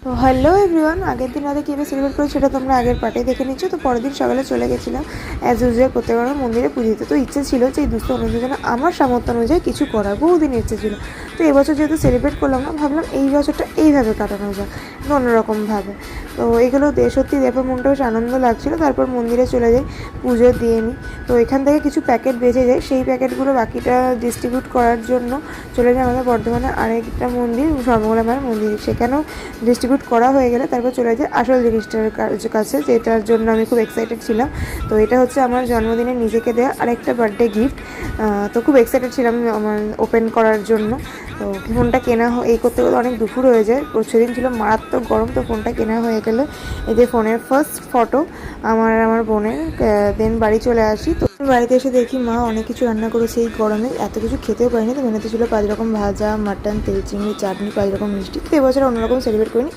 তো hello everyone, আগের দিন রাতে কীভাবে সেলিব্রেট করি সেটা তোমরা আগের পার্টে দেখে নিচ্ছ। তো পরের দিন সকালে চলে গেছিলাম অ্যাজ ইউজুয়াল প্রত্যেকবার মন্দিরে পুজো দিতে। তো ইচ্ছে ছিল যে এই দুস্থ অনুযায়ী যেন আমার সামর্থ্য অনুযায়ী কিছু করার বহুদিন ইচ্ছে ছিল। তো এবছর যেহেতু সেলিব্রেট করলাম না, ভাবলাম এই বছরটা এইভাবে কাটানো যায়, অন্যরকমভাবে। তো এগুলো সত্যি দেখে মনটা বেশ আনন্দ লাগছিলো। তারপর মন্দিরে চলে যাই, পুজো দিয়ে নিই। তো এখান থেকে কিছু প্যাকেট বেঁচে যায়, সেই প্যাকেটগুলো বাকিটা ডিস্ট্রিবিউট করার জন্য চলে যায় আমাদের বর্ধমানে আরেকটা মন্দির, সর্বমঙ্গলা মায়ের মন্দির। সেখানেও ডিস্ট্রিবিউট করা হয়ে গেলে তারপর চলে যায় আসল জিনিসটার কাছে, যেটার জন্য আমি খুব এক্সাইটেড ছিলাম। তো এটা হচ্ছে আমার জন্মদিনে নিজেকে দেওয়া আরেকটা বার্থডে গিফট। তো খুব এক্সাইটেড ছিলাম আমার ওপেন করার জন্য। তো ফোনটা কেনা এই করতে করতে অনেক দুপুর হয়ে যায়, সেদিন ছিল মারাত্মক গরম। তো ফোনটা কেনা হয়ে গেলে এই যে ফোনের ফার্স্ট ফটো আমার বোনের। দেন বাড়ি চলে আসি। তো বাড়িতে এসে দেখি মা অনেক কিছু রান্না করেছে। এই গরমে এত কিছু খেতেও পারিনি। তো মেনুতে ছিল 5 রকম ভাজা, মাটন, তেল চিংড়ি, চাটনি, 5 রকম মিষ্টি। তো এবছর অন্যরকম সেলিব্রেট করিনি।